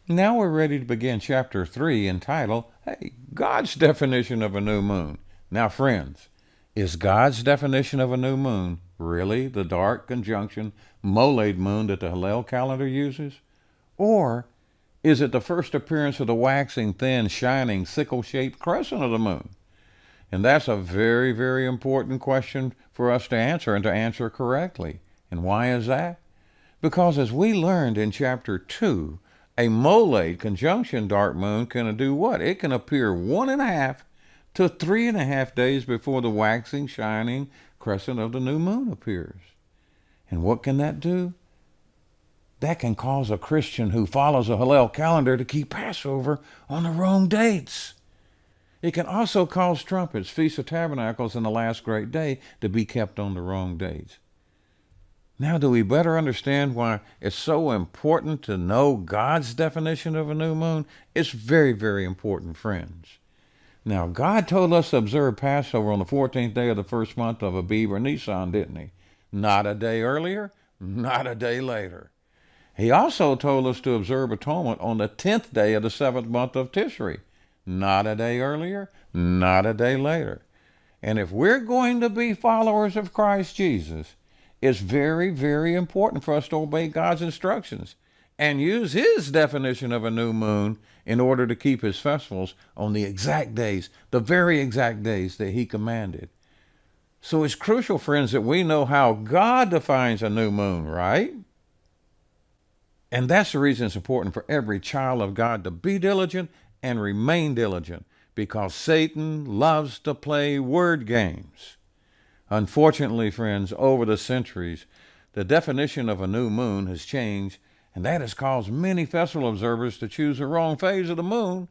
Now we're ready to begin chapter 3 entitled, Hey, God's Definition of a New Moon. Now, friends, is God's definition of a new moon really the dark conjunction molade moon that the Hillel calendar uses? Or is it the first appearance of the waxing, thin, shining, sickle-shaped crescent of the moon? And that's a very, very important question for us to answer and to answer correctly. And why is that? Because as we learned in chapter 2, a molade conjunction dark moon can do what? It can appear 1.5 to 3.5 days before the waxing, shining crescent of the new moon appears. And what can that do? That can cause a Christian who follows a Hillel calendar to keep Passover on the wrong dates. It can also cause trumpets, Feast of Tabernacles, and the last great day to be kept on the wrong dates. Now, do we better understand why it's so important to know God's definition of a new moon? It's very, very important, friends. Now, God told us to observe Passover on the 14th day of the first month of Abib or Nisan, didn't he? Not a day earlier, not a day later. He also told us to observe atonement on the 10th day of the 7th month of Tishri. Not a day earlier, not a day later. And if we're going to be followers of Christ Jesus, it's very, very important for us to obey God's instructions and use his definition of a new moon in order to keep his festivals on the exact days, the very exact days that he commanded. So it's crucial, friends, that we know how God defines a new moon, right? And that's the reason it's important for every child of God to be diligent and remain diligent, because Satan loves to play word games. Unfortunately, friends, over the centuries, the definition of a new moon has changed, and that has caused many festival observers to choose the wrong phase of the moon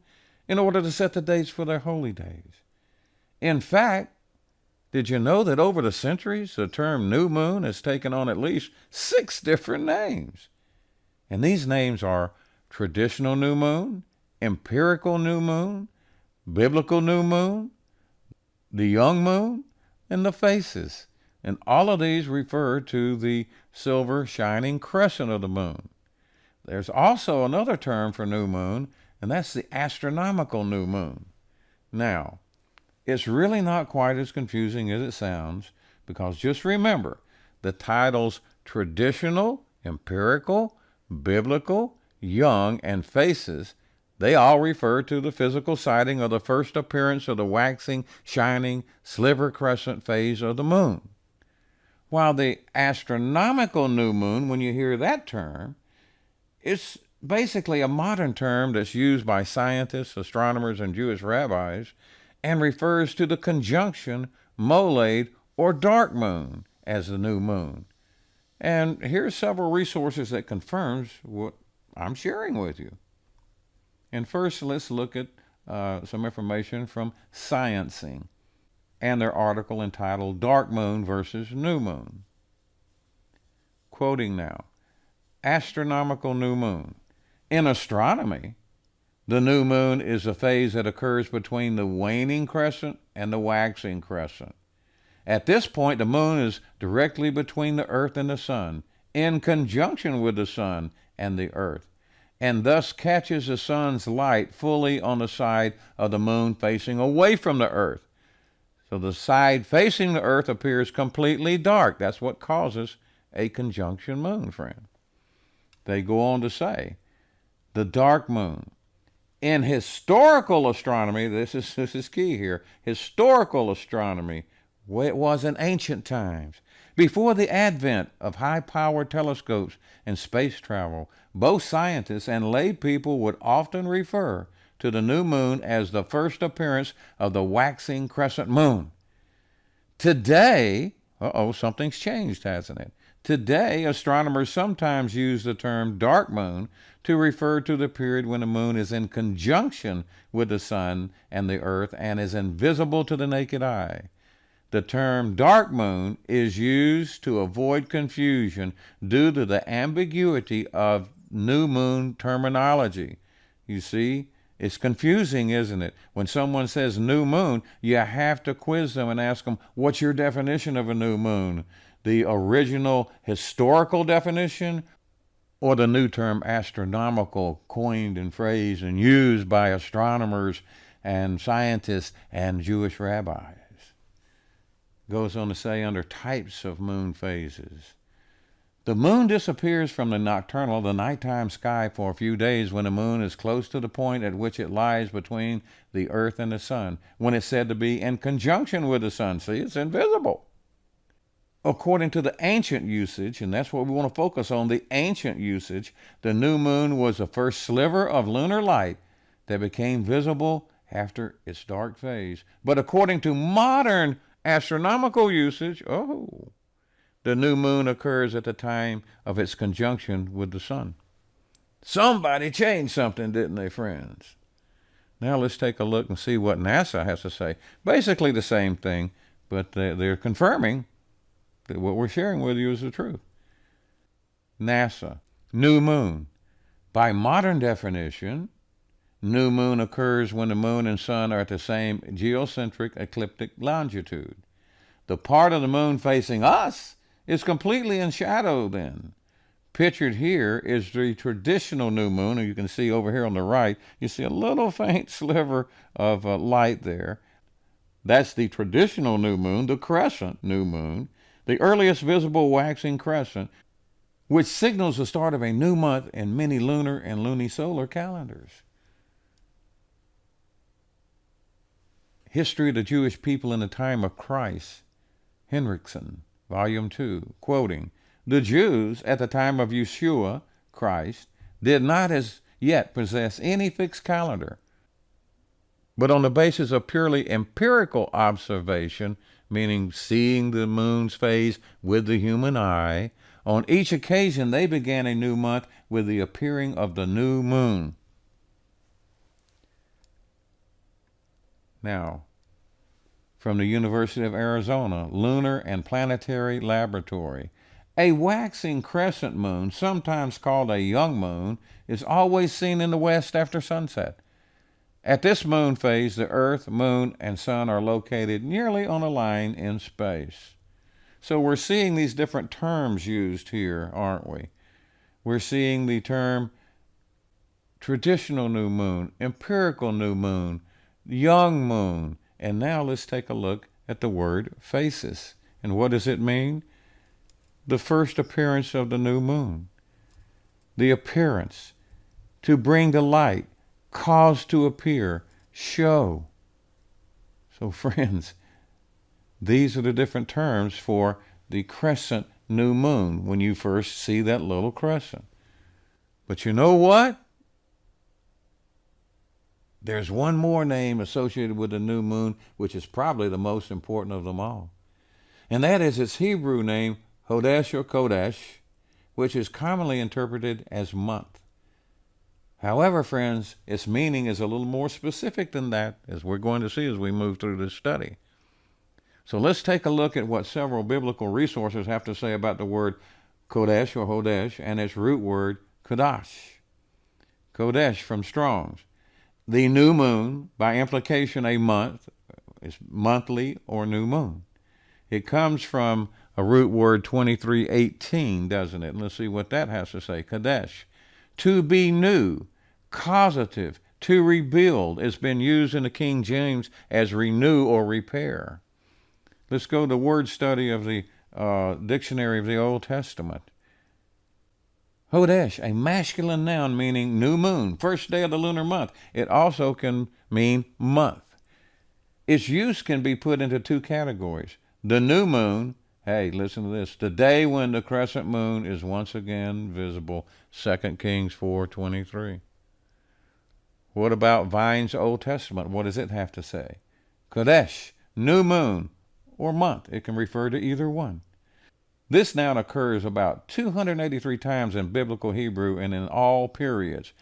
in order to set the dates for their holy days. In fact, did you know that over the centuries, the term new moon has taken on at least 6 different names? And these names are traditional new moon, empirical new moon, biblical new moon, the young moon, and the phases. And all of these refer to the silver shining crescent of the moon. There's also another term for new moon, and that's the astronomical new moon. Now, it's really not quite as confusing as it sounds, because just remember, the titles traditional, empirical, biblical, young, and phases, they all refer to the physical sighting of the first appearance of the waxing, shining, sliver crescent phase of the moon. While the astronomical new moon, when you hear that term, it's basically a modern term that's used by scientists, astronomers, and Jewish rabbis, and refers to the conjunction, molade, or dark moon as the new moon. And here's several resources that confirms what I'm sharing with you. And first, let's look at some information from Sciencing and their article entitled Dark Moon versus New Moon. Quoting now, astronomical new moon. In astronomy, the new moon is a phase that occurs between the waning crescent and the waxing crescent. At this point, the moon is directly between the earth and the sun, in conjunction with the sun and the earth, and thus catches the sun's light fully on the side of the moon facing away from the earth. So the side facing the earth appears completely dark. That's what causes a conjunction moon, friend. They go on to say, the dark moon. In historical astronomy, this is key here, historical astronomy, it was in ancient times. Before the advent of high-powered telescopes and space travel, both scientists and lay people would often refer to the new moon as the first appearance of the waxing crescent moon. Today, something's changed, hasn't it? Today, astronomers sometimes use the term dark moon to refer to the period when the moon is in conjunction with the sun and the earth and is invisible to the naked eye. The term dark moon is used to avoid confusion due to the ambiguity of new moon terminology. You see, it's confusing, isn't it? When someone says new moon, you have to quiz them and ask them, what's your definition of a new moon? The original historical definition or the new term astronomical, coined and phrased and used by astronomers and scientists and Jewish rabbis. Goes on to say under types of moon phases. The moon disappears from the nocturnal, the nighttime sky for a few days when the moon is close to the point at which it lies between the earth and the sun, when it's said to be in conjunction with the sun. See, it's invisible. According to the ancient usage, and that's what we want to focus on, the ancient usage, the new moon was the first sliver of lunar light that became visible after its dark phase. But according to modern astronomical usage, the new moon occurs at the time of its conjunction with the sun. Somebody changed something, didn't they, friends? Now let's take a look and see what NASA has to say. Basically the same thing, but they're confirming that what we're sharing with you is the truth. NASA, new moon. By modern definition, new moon occurs when the moon and sun are at the same geocentric ecliptic longitude. The part of the moon facing us is completely in shadow then. Pictured here is the traditional new moon, and you can see over here on the right, you see a little faint sliver of light there. That's the traditional new moon, the crescent new moon, the earliest visible waxing crescent, which signals the start of a new month in many lunar and lunisolar calendars. History of the Jewish People in the Time of Christ, Henriksen, Volume 2, quoting, "The Jews at the time of Yeshua, Christ, did not as yet possess any fixed calendar, but on the basis of purely empirical observation, meaning seeing the moon's phase with the human eye, on each occasion they began a new month with the appearing of the new moon." Now, from the University of Arizona, Lunar and Planetary Laboratory, a waxing crescent moon, sometimes called a young moon, is always seen in the west after sunset. At this moon phase, the Earth, Moon, and Sun are located nearly on a line in space. So we're seeing these different terms used here, aren't we? We're seeing the term traditional new moon, empirical new moon, young moon, and now let's take a look at the word phasis. And what does it mean? The first appearance of the new moon. The appearance, to bring to light, cause to appear, show. So friends, these are the different terms for the crescent new moon when you first see that little crescent. But you know what? There's one more name associated with the new moon, which is probably the most important of them all. And that is its Hebrew name, Hodesh or Kodesh, which is commonly interpreted as month. However, friends, its meaning is a little more specific than that, as we're going to see as we move through this study. So let's take a look at what several biblical resources have to say about the word Kodesh or Hodesh and its root word, Kodash. Kodesh from Strong's. The new moon, by implication a month, is monthly or new moon. It comes from a root word 2318, doesn't it? And let's see what that has to say. Kadesh. To be new, causative, to rebuild. It's been used in the King James as renew or repair. Let's go to word study of the dictionary of the Old Testament. Hodesh, a masculine noun meaning new moon, first day of the lunar month. It also can mean month. Its use can be put into two categories. The new moon, hey, listen to this, the day when the crescent moon is once again visible, 2 Kings 4:23. What about Vine's Old Testament? What does it have to say? Kodesh, new moon, or month. It can refer to either one. This noun occurs about 283 times in biblical Hebrew and in all periods.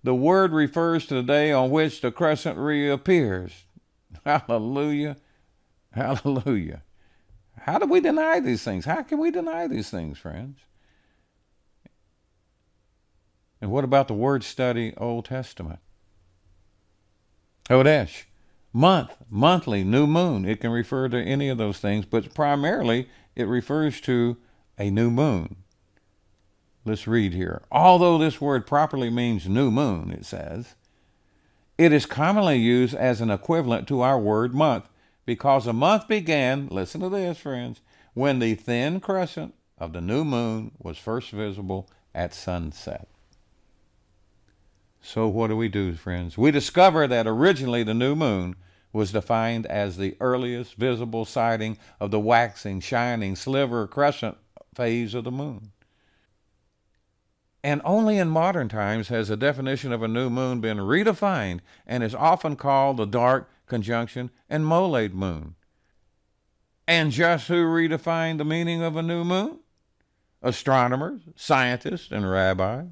The word refers to the day on which the crescent reappears. Hallelujah. Hallelujah. How do we deny these things? How can we deny these things, friends? And what about the word study Old Testament? Hodesh, month, monthly, new moon. It can refer to any of those things, but primarily it refers to a new moon. Let's read here. Although this word properly means new moon, it says, it is commonly used as an equivalent to our word month, because a month began, listen to this, friends, when the thin crescent of the new moon was first visible at sunset. So what do, friends? We discover that originally the new moon was defined as the earliest visible sighting of the waxing, shining, sliver crescent phase of the moon. And only in modern times has the definition of a new moon been redefined and is often called the dark conjunction and molade moon. And just who redefined the meaning of a new moon? Astronomers, scientists, and rabbis.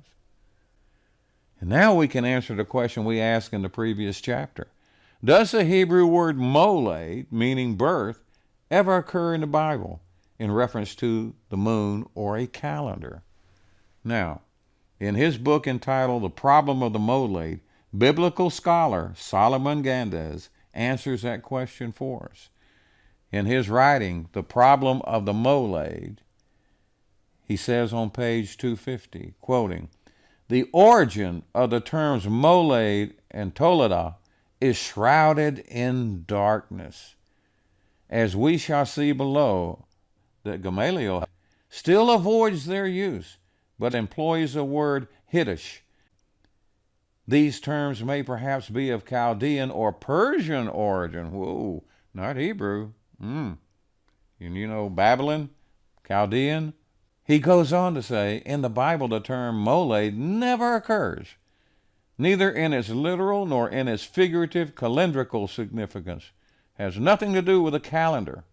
And now we can answer the question we asked in the previous chapter. Does the Hebrew word molade, meaning birth, ever occur in the Bible in reference to the moon or a calendar? Now, in his book entitled The Problem of the Molade, biblical scholar Solomon Gandez answers that question for us. In his writing, The Problem of the Molade, he says on page 250, quoting, the origin of the terms molade and toledah is shrouded in darkness. As we shall see below, that Gamaliel still avoids their use, but employs the word hiddush. These terms may perhaps be of Chaldean or Persian origin. Whoa, not Hebrew. And you know Babylon, Chaldean. He goes on to say, in the Bible the term molade never occurs, neither in its literal nor in its figurative calendrical significance. Has nothing to do with a calendar.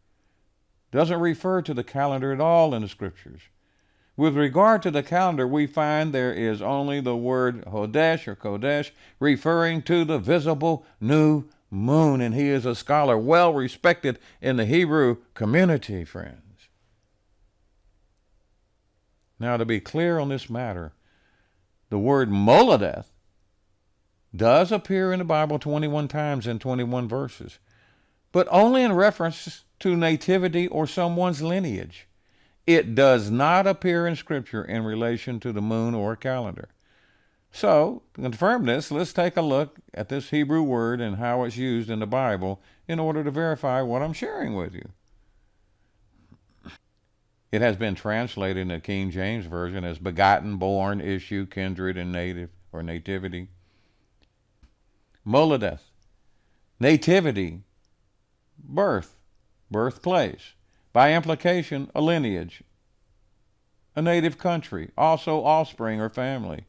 Doesn't refer to the calendar at all in the scriptures. With regard to the calendar, we find there is only the word Hodesh or Kodesh, referring to the visible new moon, and he is a scholar well respected in the Hebrew community, friends. Now, to be clear on this matter, the word moladeth does appear in the Bible 21 times in 21 verses, but only in reference to nativity or someone's lineage. It does not appear in Scripture in relation to the moon or calendar. So, to confirm this, let's take a look at this Hebrew word and how it's used in the Bible in order to verify what I'm sharing with you. It has been translated in the King James Version as begotten, born, issue, kindred, and native or nativity. Moladeth, nativity, birth, birthplace. By implication, a lineage, a native country, also offspring or family.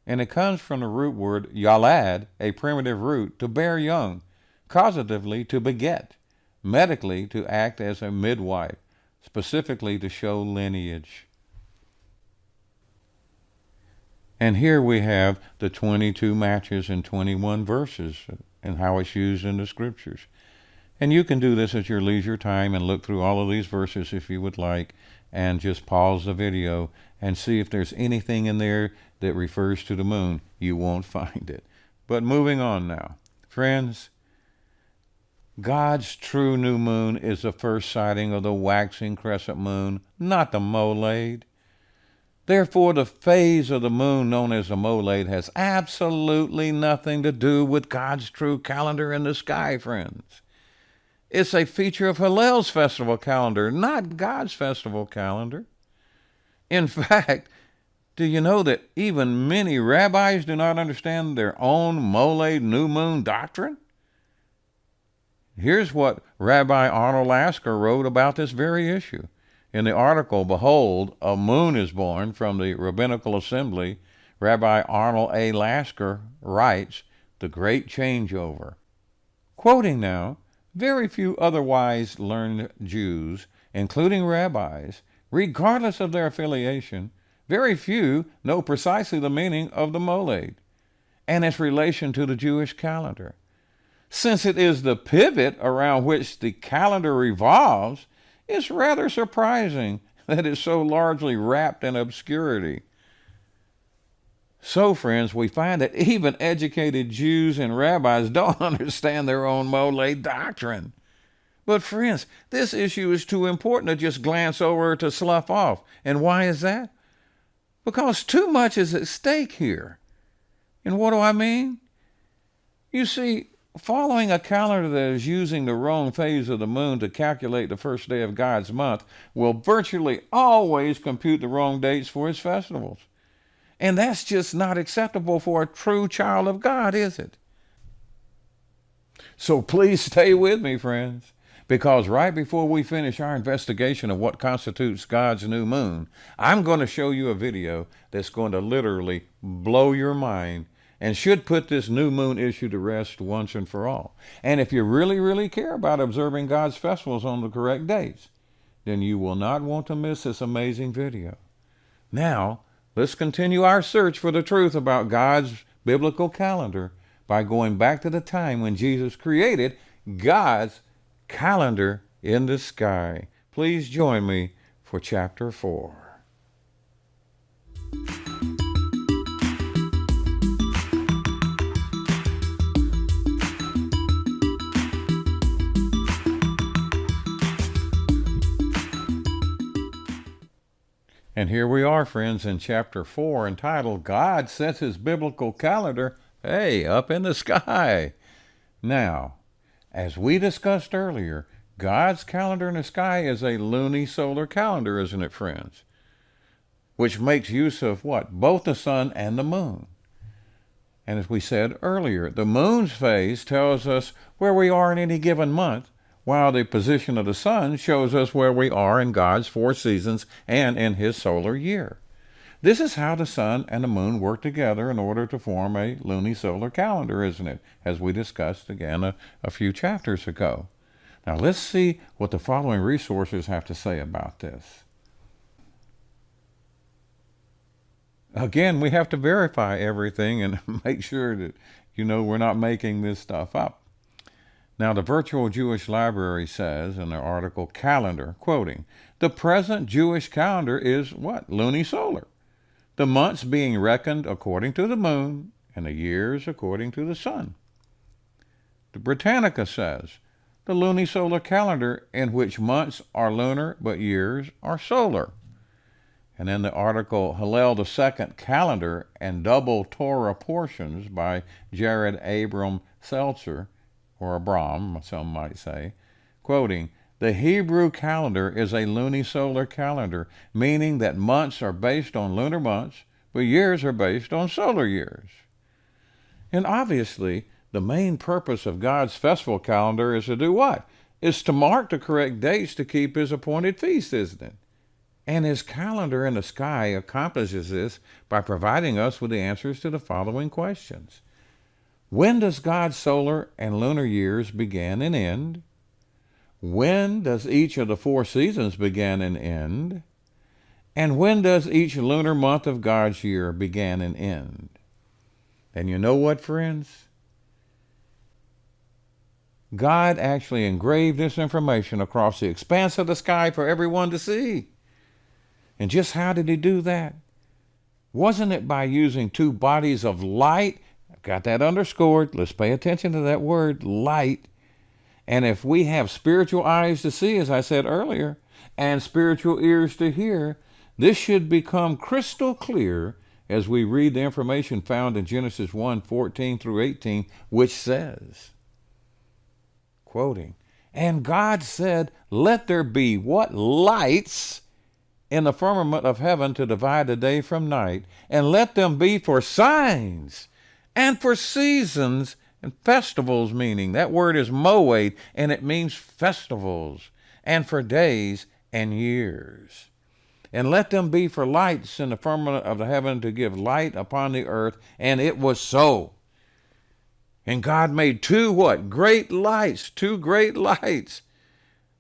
And it comes from the root word yalad, a primitive root, to bear young, causatively to beget, medically to act as a midwife, specifically to show lineage. And here we have the 22 matches in 21 verses and how it's used in the scriptures. And you can do this at your leisure time and look through all of these verses if you would like, and just pause the video and see if there's anything in there that refers to the moon. You won't find it. But moving on now. Friends, God's true new moon is the first sighting of the waxing crescent moon, not the molade. Therefore, the phase of the moon known as the molade has absolutely nothing to do with God's true calendar in the sky, friends. It's a feature of Hillel's festival calendar, not God's festival calendar. In fact, do you know that even many rabbis do not understand their own molade new moon doctrine? Here's what Rabbi Arnold Lasker wrote about this very issue. In the article, Behold, a Moon is Born, from the Rabbinical Assembly, Rabbi Arnold A. Lasker writes, The Great Changeover. Quoting now, very few otherwise learned Jews, including rabbis, regardless of their affiliation, very few know precisely the meaning of the molade and its relation to the Jewish calendar. Since it is the pivot around which the calendar revolves, it's rather surprising that it's so largely wrapped in obscurity. So, friends, we find that even educated Jews and rabbis don't understand their own molade doctrine. But, friends, this issue is too important to just glance over to slough off. And why is that? because too much is at stake here. And what do I mean? You see, following a calendar that is using the wrong phase of the moon to calculate the first day of God's month will virtually always compute the wrong dates for his festivals. And that's just not acceptable for a true child of God, is it? So please stay with me, friends, because right before we finish our investigation of what constitutes God's new moon, I'm going to show you a video that's going to literally blow your mind and should put this new moon issue to rest once and for all. And if you really, really care about observing God's festivals on the correct dates, then you will not want to miss this amazing video. Now, let's continue our search for the truth about God's biblical calendar by going back to the time when Jesus created God's calendar in the sky. Please join me for chapter 4. And here we are, friends, in chapter 4, entitled, God Sets His Biblical Calendar, up in the sky. Now, as we discussed earlier, God's calendar in the sky is a lunisolar calendar, isn't it, friends? Which makes use of what? Both the sun and the moon. And as we said earlier, the moon's phase tells us where we are in any given month, while the position of the sun shows us where we are in God's 4 seasons and in his solar year. This is how the sun and the moon work together in order to form a lunisolar calendar, isn't it? As we discussed again a few chapters ago. Now let's see what the following resources have to say about this. Again, we have to verify everything and make sure that, we're not making this stuff up. Now, the Virtual Jewish Library says in their article, Calendar, quoting, the present Jewish calendar is what? Lunisolar. The months being reckoned according to the moon and the years according to the sun. The Britannica says, the lunisolar calendar in which months are lunar but years are solar. And in the article, Hillel II Calendar and Double Torah Portions by Jared Abram Seltzer, or Abram, some might say, quoting, the Hebrew calendar is a lunisolar calendar, meaning that months are based on lunar months, but years are based on solar years. And obviously, the main purpose of God's festival calendar is to do what? Is to mark the correct dates to keep his appointed feast, isn't it? And his calendar in the sky accomplishes this by providing us with the answers to the following questions. When does God's solar and lunar years begin and end? When does each of the 4 seasons begin and end? And when does each lunar month of God's year begin and end? And you know what, friends? God actually engraved this information across the expanse of the sky for everyone to see. And just how did he do that? Wasn't it by using 2 bodies of light? I've got that underscored. Let's pay attention to that word, light. And if we have spiritual eyes to see, as I said earlier, and spiritual ears to hear, this should become crystal clear as we read the information found in Genesis 1:14 through 18, which says, quoting, and God said, let there be what? Lights in the firmament of heaven to divide the day from night, and let them be for signs and for seasons and festivals, meaning that word is moed, and it means festivals, and for days and years. And let them be for lights in the firmament of the heaven to give light upon the earth. And it was so. And God made 2 what? Great lights, 2 great lights.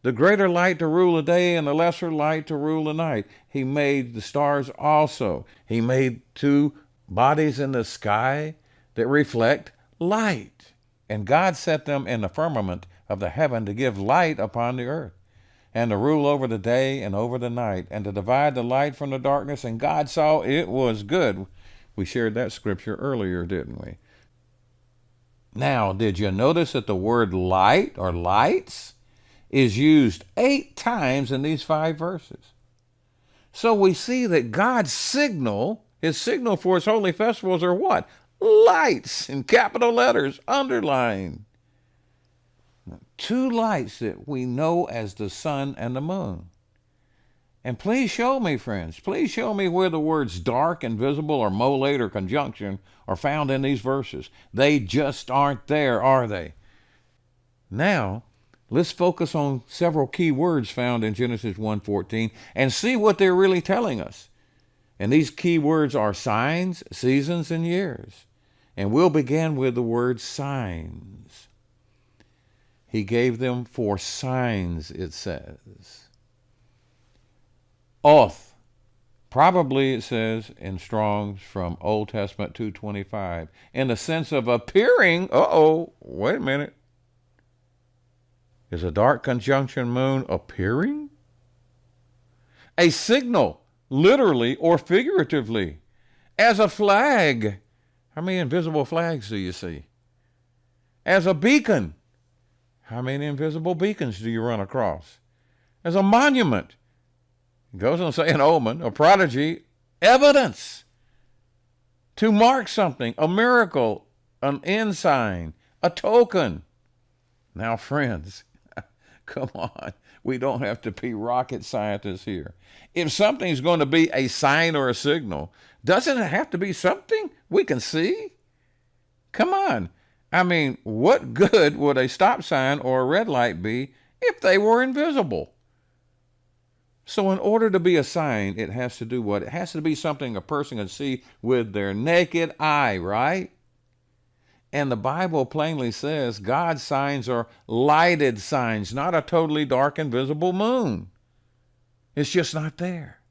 The greater light to rule the day and the lesser light to rule the night. He made the stars also. He made 2 bodies in the sky that reflect light. And God set them in the firmament of the heaven to give light upon the earth, and to rule over the day and over the night, and to divide the light from the darkness. And God saw it was good. We shared that scripture earlier, didn't we? Now, did you notice that the word light or lights is used 8 times in these 5 verses? So we see that God's signal, his signal for his holy festivals are what? Lights in capital letters, underlined. Two lights that we know as the sun and the moon. And please show me, friends, please show me where the words dark, invisible, or molate, or conjunction are found in these verses. They just aren't there, are they? Now, let's focus on several key words found in Genesis 1:14 and see what they're really telling us. And these key words are signs, seasons, and years. And we'll begin with the word signs. He gave them for signs, it says. Oath. Probably it says in Strong's from Old Testament 2:25, in the sense of appearing. Wait a minute. Is a dark conjunction moon appearing? A signal, literally or figuratively, as a flag. How many invisible flags do you see? As a beacon. How many invisible beacons do you run across? As a monument. It goes on to say an omen, a prodigy, evidence to mark something, a miracle, an ensign, a token. Now, friends, come on. We don't have to be rocket scientists here. If something's going to be a sign or a signal, doesn't it have to be something we can see? Come on. I mean, what good would a stop sign or a red light be if they were invisible? So in order to be a sign, it has to do what? It has to be something a person can see with their naked eye, right? And the Bible plainly says God's signs are lighted signs, not a totally dark, invisible moon. It's just not there.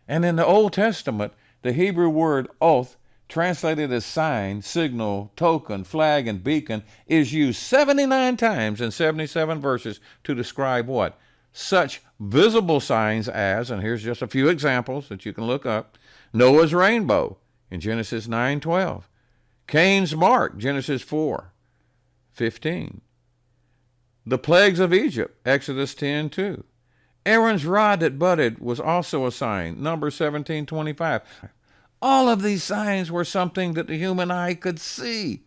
And in the Old Testament, the Hebrew word oath, translated as sign, signal, token, flag, and beacon, is used 79 times in 77 verses to describe what? Such visible signs as, and here's just a few examples that you can look up, Noah's rainbow in Genesis 9:12. Cain's mark, Genesis 4:15. The plagues of Egypt, Exodus 10:2. Aaron's rod that budded was also a sign, Numbers 17:25. All of these signs were something that the human eye could see.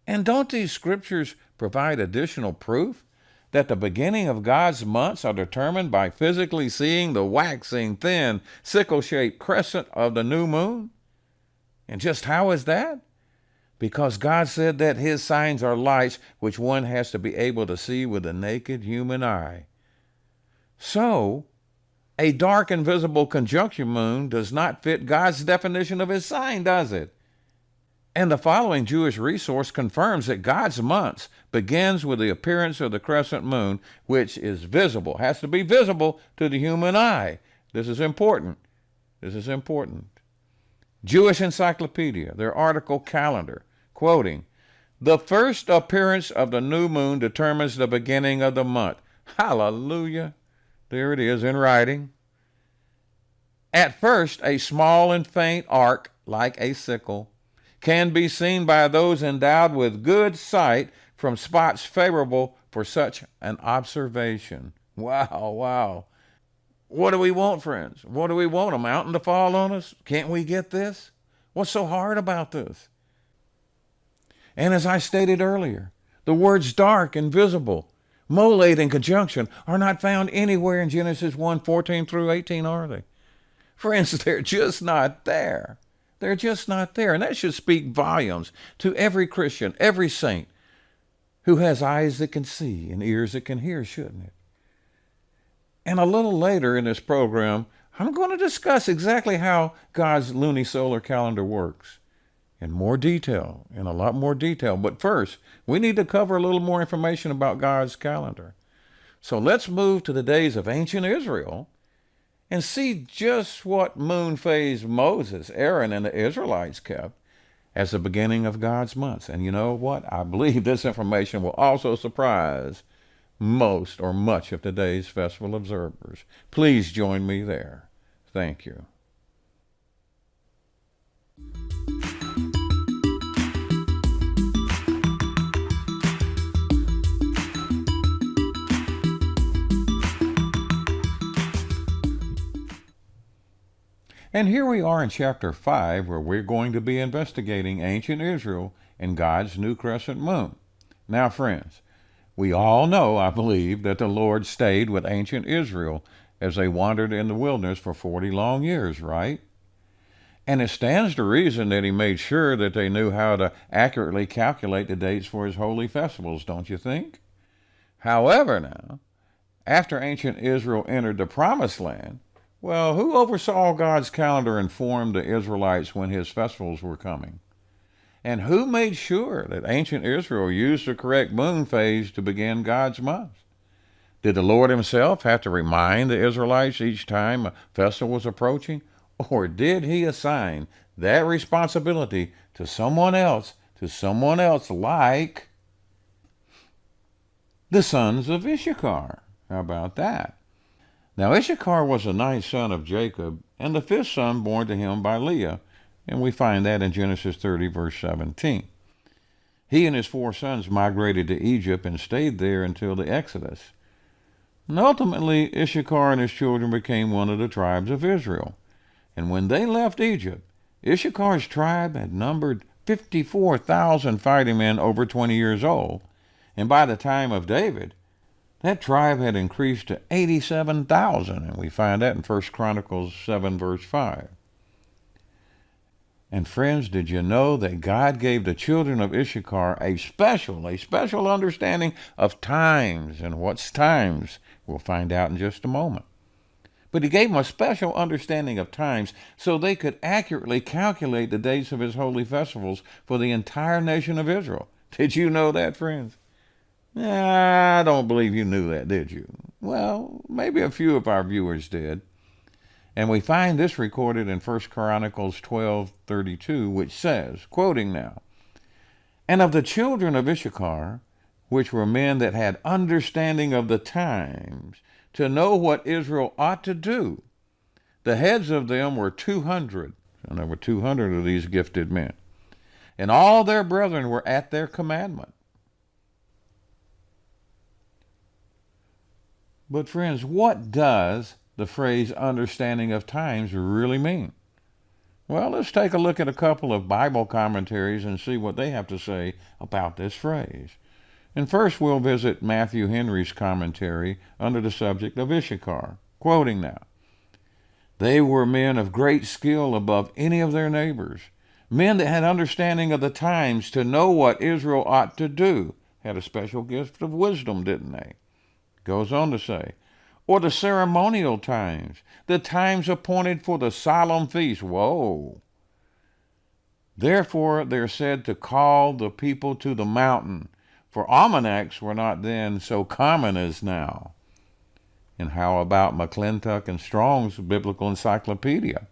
And don't these scriptures provide additional proof that the beginning of God's months are determined by physically seeing the waxing, thin, sickle-shaped crescent of the new moon? And just how is that? Because God said that his signs are lights which one has to be able to see with the naked human eye. So, a dark, invisible conjunction moon does not fit God's definition of his sign, does it? And the following Jewish resource confirms that God's months begins with the appearance of the crescent moon, which is visible, has to be visible to the human eye. This is important. This is important. Jewish Encyclopedia, their article calendar, quoting, the first appearance of the new moon determines the beginning of the month. Hallelujah. There it is in writing. At first, a small and faint arc, like a sickle, can be seen by those endowed with good sight from spots favorable for such an observation. Wow, wow. What do we want, friends? What do we want? A mountain to fall on us? Can't we get this? What's so hard about this? And as I stated earlier, the words dark and visible, molate and conjunction are not found anywhere in Genesis 1:14 through 18, are they? Friends, they're just not there. They're just not there. And that should speak volumes to every Christian, every saint who has eyes that can see and ears that can hear, shouldn't it? And a little later in this program, I'm going to discuss exactly how God's lunisolar calendar works in more detail, in a lot more detail. But first, we need to cover a little more information about God's calendar. So let's move to the days of ancient Israel and see just what moon phase Moses, Aaron, and the Israelites kept as the beginning of God's months. And you know what? I believe this information will also surprise most or much of today's festival observers. Please join me there. Thank you. And here we are in chapter 5, where we're going to be investigating ancient Israel and God's new crescent moon. Now, friends, we all know, I believe, that the Lord stayed with ancient Israel as they wandered in the wilderness for 40 long years, right? And it stands to reason that he made sure that they knew how to accurately calculate the dates for his holy festivals, don't you think? However, now, after ancient Israel entered the Promised Land, well, who oversaw God's calendar and informed the Israelites when his festivals were coming? And who made sure that ancient Israel used the correct moon phase to begin God's month? Did the Lord himself have to remind the Israelites each time a festival was approaching? Or did he assign that responsibility to someone else like the sons of Issachar? How about that? Now, Issachar was the ninth son of Jacob and the fifth son born to him by Leah, and we find that in Genesis 30, verse 17. He and his 4 sons migrated to Egypt and stayed there until the Exodus. And ultimately, Issachar and his children became one of the tribes of Israel. And when they left Egypt, Issachar's tribe had numbered 54,000 fighting men over 20 years old. And by the time of David, that tribe had increased to 87,000. And we find that in 1 Chronicles 7, verse 5. And friends, did you know that God gave the children of Issachar a special understanding of times? And what's times? We'll find out in just a moment. But he gave them a special understanding of times so they could accurately calculate the dates of his holy festivals for the entire nation of Israel. Did you know that, friends? I don't believe you knew that, did you? Well, maybe a few of our viewers did. And we find this recorded in 1 Chronicles 12:32, which says, quoting now, "And of the children of Issachar, which were men that had understanding of the times, to know what Israel ought to do, the heads of them were 200." And there were 200 of these gifted men. "And all their brethren were at their commandment." But friends, what does the phrase understanding of times really mean? Well, let's take a look at a couple of Bible commentaries and see what they have to say about this phrase. And first we'll visit Matthew Henry's commentary under the subject of Issachar, quoting now, "They were men of great skill above any of their neighbors, men that had understanding of the times to know what Israel ought to do." Had a special gift of wisdom, didn't they? Goes on to say, "Or the ceremonial times, the times appointed for the solemn feast." Whoa. "Therefore they're said to call the people to the mountain, for almanacs were not then so common as now." And how about McClintock and Strong's Biblical Encyclopedia?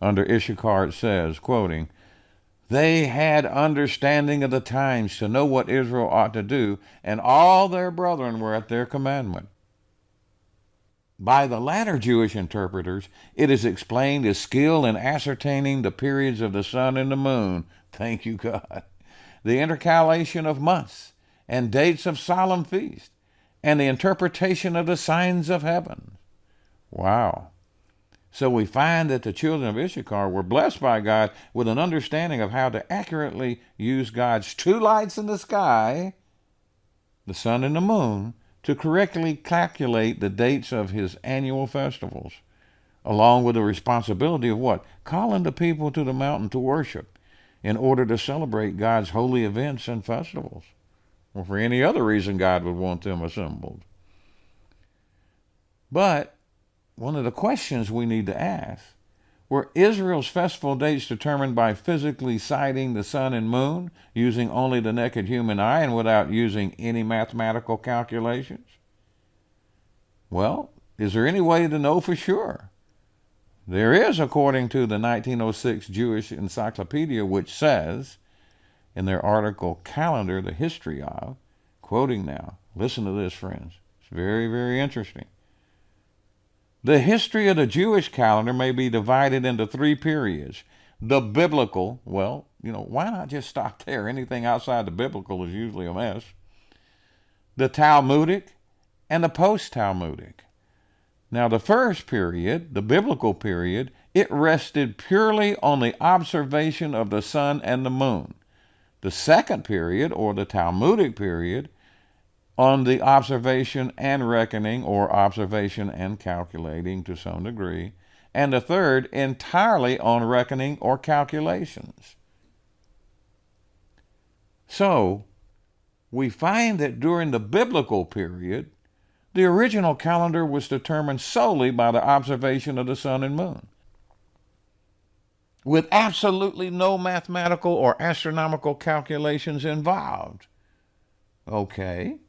Under Issachar it says, quoting, "They had understanding of the times to know what Israel ought to do, and all their brethren were at their commandment." By the latter Jewish interpreters, it is explained as skill in ascertaining the periods of the sun and the moon. Thank you, God. The intercalation of months and dates of solemn feast, and the interpretation of the signs of heaven. Wow. So we find that the children of Issachar were blessed by God with an understanding of how to accurately use God's 2 lights in the sky, the sun and the moon, to correctly calculate the dates of his annual festivals, along with the responsibility of what? Calling the people to the mountain to worship in order to celebrate God's holy events and festivals, or for any other reason God would want them assembled. But one of the questions we need to ask, were Israel's festival dates determined by physically sighting the sun and moon, using only the naked human eye and without using any mathematical calculations? Well, is there any way to know for sure? There is, according to the 1906 Jewish Encyclopedia, which says, in their article, Calendar, the History of, quoting now, listen to this, friends. It's very, very interesting. "The history of the Jewish calendar may be divided into 3 periods. The biblical," well, why not just stop there? Anything outside the biblical is usually a mess. "The Talmudic, and the post-Talmudic." Now, the first period, the biblical period, it rested purely on the observation of the sun and the moon. The second period, or the Talmudic period, on the observation and reckoning, or observation and calculating to some degree, and the third entirely on reckoning or calculations. So, we find that during the biblical period, the original calendar was determined solely by the observation of the sun and moon, with absolutely no mathematical or astronomical calculations involved. Okay,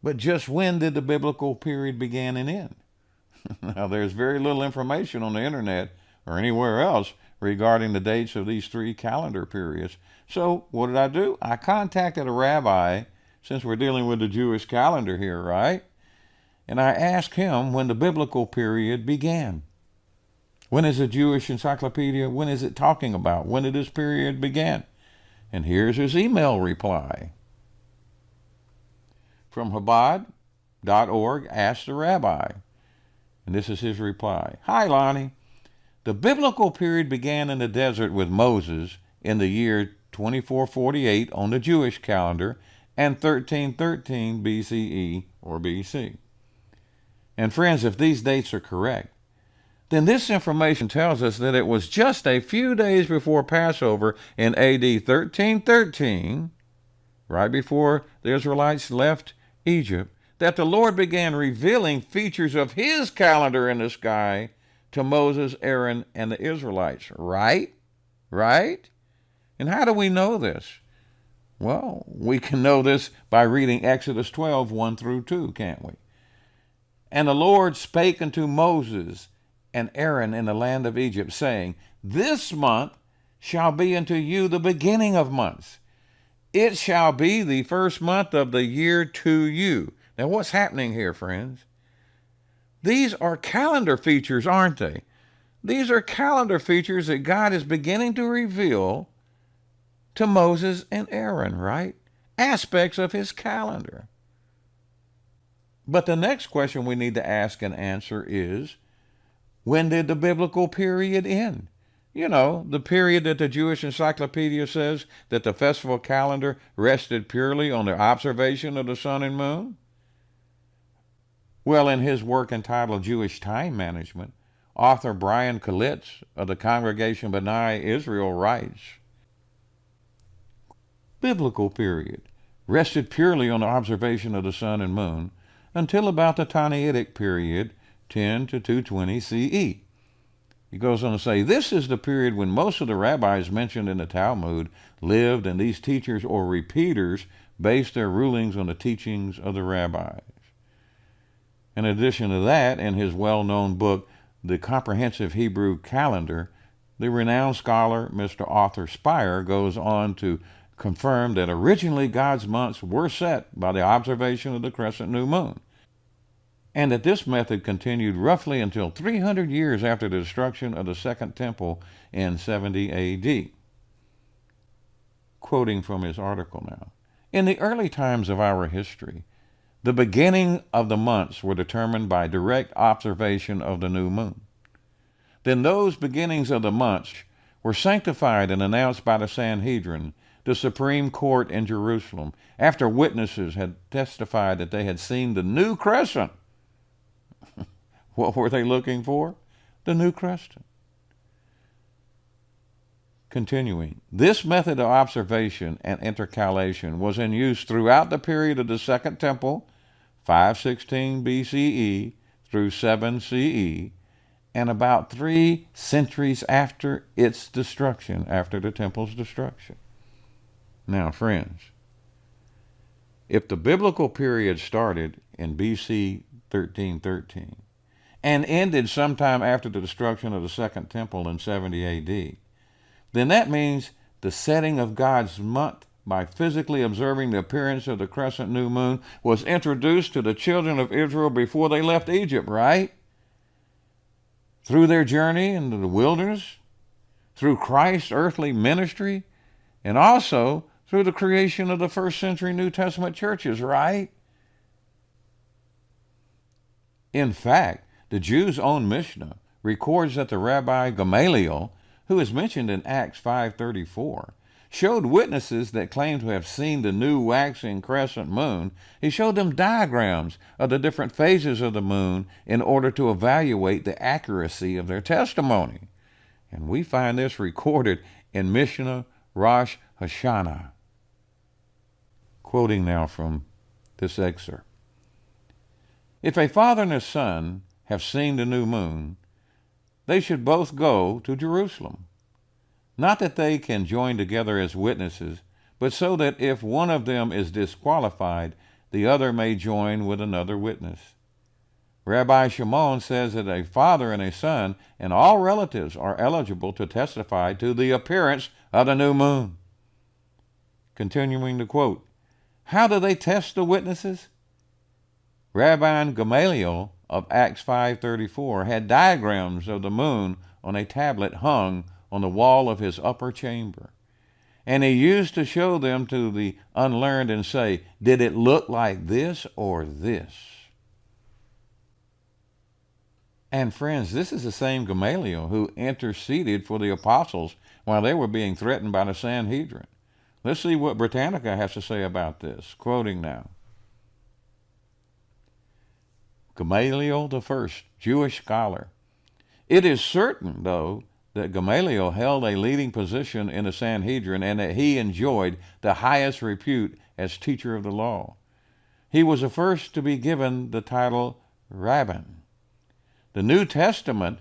but just when did the biblical period begin and end? Now, there's very little information on the internet or anywhere else regarding the dates of these three calendar periods. So what did I do? I contacted a rabbi, since we're dealing with the Jewish calendar here, right? And I asked him when the biblical period began. When is the Jewish encyclopedia? When is it talking about? When did this period begin? And here's his email reply. From Chabad.org, asked the rabbi. And this is his reply. Hi, Lonnie. The biblical period began in the desert with Moses in the year 2448 on the Jewish calendar and 1313 BCE or BC. And friends, if these dates are correct, then this information tells us that it was just a few days before Passover in AD 1313, right before the Israelites left Egypt, that the Lord began revealing features of his calendar in the sky to Moses, Aaron, and the Israelites. Right? Right? And how do we know this? Well, we can know this by reading Exodus 12, 1 through 2, can't we? And the Lord spake unto Moses and Aaron in the land of Egypt, saying, This month shall be unto you the beginning of months. It shall be the first month of the year to you. Now, what's happening here, friends? These are calendar features, aren't they? These are calendar features that God is beginning to reveal to Moses and Aaron, right? Aspects of his calendar. But the next question we need to ask and answer is, when did the biblical period end? You know, the period that the Jewish encyclopedia says that the festival calendar rested purely on the observation of the sun and moon? Well, in his work entitled Jewish Time Management, author Brian Kalitz of the Congregation B'nai Israel writes, Biblical period rested purely on the observation of the sun and moon until about the Tannaitic period, 10 to 220 CE. He goes on to say, this is the period when most of the rabbis mentioned in the Talmud lived, and these teachers or repeaters based their rulings on the teachings of the rabbis. In addition to that, in his well-known book, The Comprehensive Hebrew Calendar, the renowned scholar, Mr. Arthur Spire, goes on to confirm that originally God's months were set by the observation of the crescent new moon, and that this method continued roughly until 300 years after the destruction of the Second Temple in 70 A.D. Quoting from his article now, in the early times of our history, the beginning of the months were determined by direct observation of the new moon. Then those beginnings of the months were sanctified and announced by the Sanhedrin, the Supreme Court in Jerusalem, after witnesses had testified that they had seen the new crescent. What were they looking for? The new crescent. Continuing, this method of observation and intercalation was in use throughout the period of the Second Temple, 516 BCE through 7 CE, and about 3 centuries after its destruction, after the temple's destruction. Now, friends, if the biblical period started in BC 1313 and ended sometime after the destruction of the Second Temple in 70 AD, then that means the setting of God's month by physically observing the appearance of the crescent new moon was introduced to the children of Israel before they left Egypt, right? Through their journey into the wilderness, through Christ's earthly ministry, and also through the creation of the first century New Testament churches, right? In fact, the Jews' own Mishnah records that the Rabbi Gamaliel, who is mentioned in Acts 5:34, showed witnesses that claimed to have seen the new waxing crescent moon. He showed them diagrams of the different phases of the moon in order to evaluate the accuracy of their testimony. And we find this recorded in Mishnah Rosh Hashanah. Quoting now from this excerpt. If a father and a son have seen the new moon, they should both go to Jerusalem. Not that they can join together as witnesses, but so that if one of them is disqualified, the other may join with another witness. Rabbi Shimon says that a father and a son and all relatives are eligible to testify to the appearance of the new moon. Continuing to quote, how do they test the witnesses? Rabbi Gamaliel of Acts 5:34 had diagrams of the moon on a tablet hung on the wall of his upper chamber. And he used to show them to the unlearned and say, did it look like this or this? And friends, this is the same Gamaliel who interceded for the apostles while they were being threatened by the Sanhedrin. Let's see what Britannica has to say about this. Quoting now. Gamaliel the first, Jewish scholar. It is certain, though, that Gamaliel held a leading position in the Sanhedrin and that he enjoyed the highest repute as teacher of the law. He was the first to be given the title Rabbin. The New Testament,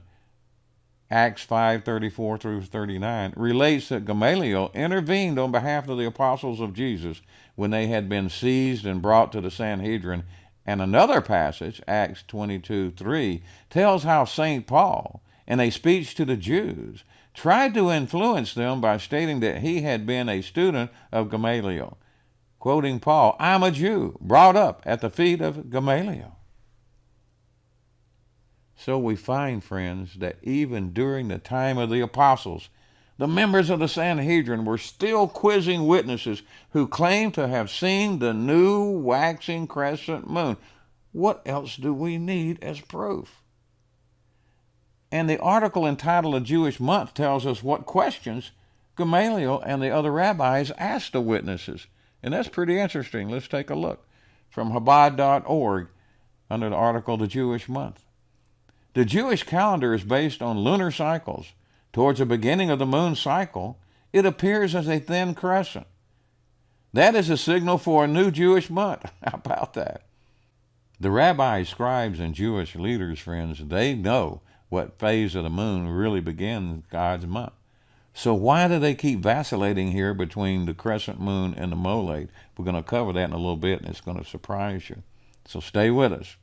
Acts 5:34 through 39, relates that Gamaliel intervened on behalf of the apostles of Jesus when they had been seized and brought to the Sanhedrin. And another passage, Acts 22:3, tells how St. Paul, in a speech to the Jews, tried to influence them by stating that he had been a student of Gamaliel. Quoting Paul, I'm a Jew, brought up at the feet of Gamaliel. So we find, friends, that even during the time of the apostles, the members of the Sanhedrin were still quizzing witnesses who claimed to have seen the new waxing crescent moon. What else do we need as proof? And the article entitled A Jewish Month tells us what questions Gamaliel and the other rabbis asked the witnesses. And that's pretty interesting. Let's take a look from Chabad.org under the article The Jewish Month. The Jewish calendar is based on lunar cycles. Towards the beginning of the moon cycle, it appears as a thin crescent. That is a signal for a new Jewish month. How about that? The rabbis, scribes, and Jewish leaders, friends, they know what phase of the moon really begins God's month. So why do they keep vacillating here between the crescent moon and the molate? We're going to cover that in a little bit, and it's going to surprise you. So stay with us.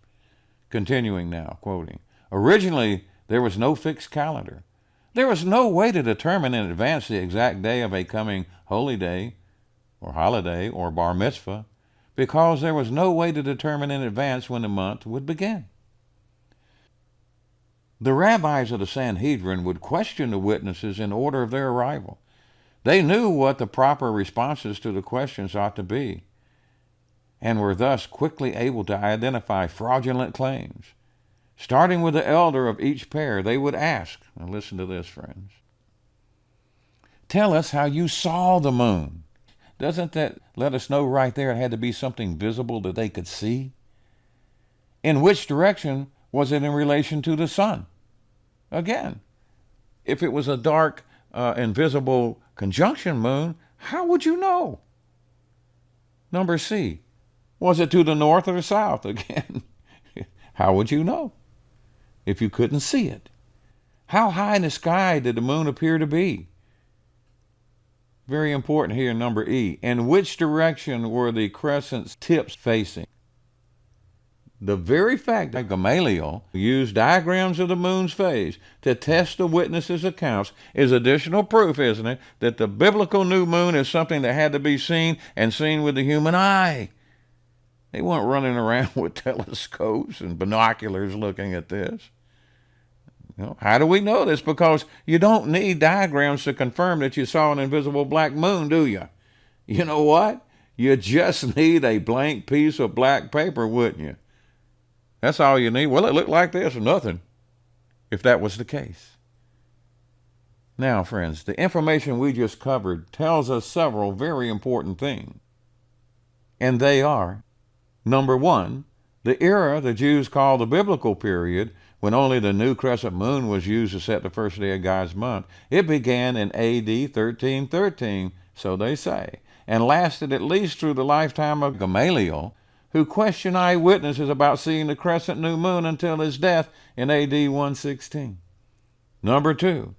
Continuing now, quoting. Originally, there was no fixed calendar. There was no way to determine in advance the exact day of a coming holy day or holiday or bar mitzvah, because there was no way to determine in advance when the month would begin. The rabbis of the Sanhedrin would question the witnesses in order of their arrival. They knew what the proper responses to the questions ought to be, and were thus quickly able to identify fraudulent claims. Starting with the elder of each pair, they would ask, and listen to this, friends, tell us how you saw the moon. Doesn't that let us know right there it had to be something visible that they could see? In which direction was it in relation to the sun? Again, if it was a dark, invisible conjunction moon, how would you know? Number C, was it to the north or the south? Again, how would you know if you couldn't see it? How high in the sky did the moon appear to be? Very important here, number E. In which direction were the crescent's tips facing? The very fact that Gamaliel used diagrams of the moon's phase to test the witnesses' accounts is additional proof, isn't it, that the biblical new moon is something that had to be seen and seen with the human eye. They weren't running around with telescopes and binoculars looking at this. How do we know this? Because you don't need diagrams to confirm that you saw an invisible black moon, do you? You know what? You just need a blank piece of black paper, wouldn't you? That's all you need. Well, it looked like this or nothing. if that was the case. Now, friends, the information we just covered tells us several very important things. And they are, number one, the era the Jews call the biblical period, when only the new crescent moon was used to set the first day of God's month. It began in A.D. 1313, so they say, and lasted at least through the lifetime of Gamaliel, who questioned eyewitnesses about seeing the crescent new moon until his death in A.D. 116. Number two,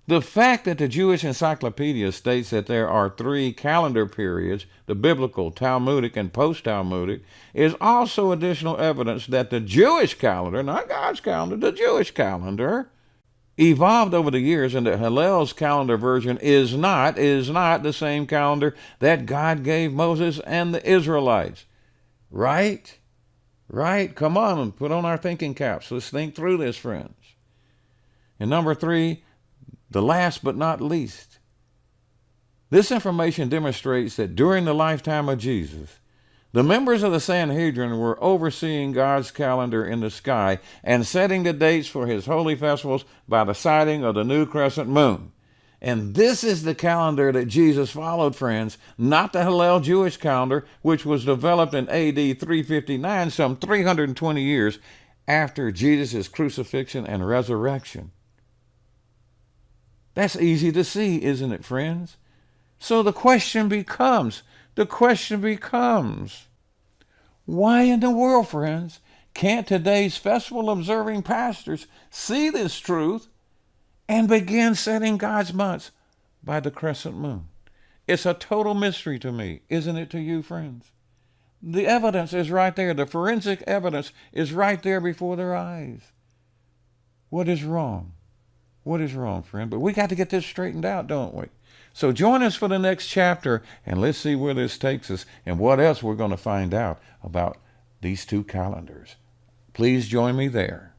the fact that the Jewish Encyclopedia states that there are 3 calendar periods, the biblical, Talmudic, and post-Talmudic, is also additional evidence that the Jewish calendar, not God's calendar, the Jewish calendar, evolved over the years, and that Hillel's calendar version is not the same calendar that God gave Moses and the Israelites. Right? Right? Come on and put on our thinking caps. Let's think through this, friends. And number 3, the last but not least, this information demonstrates that during the lifetime of Jesus, the members of the Sanhedrin were overseeing God's calendar in the sky and setting the dates for his holy festivals by the sighting of the new crescent moon. And this is the calendar that Jesus followed, friends, not the Hillel Jewish calendar, which was developed in A.D. 359, some 320 years after Jesus' crucifixion and resurrection. That's easy to see, isn't it, friends? So the question becomes, why in the world, friends, can't today's festival observing pastors see this truth and begin setting God's months by the crescent moon? It's a total mystery to me, isn't it to you, friends? The evidence is right there. The forensic evidence is right there before their eyes. What is wrong? What is wrong, friend? But we got to get this straightened out, don't we? So join us for the next chapter, and let's see where this takes us and what else we're going to find out about these 2 calendars. Please join me there.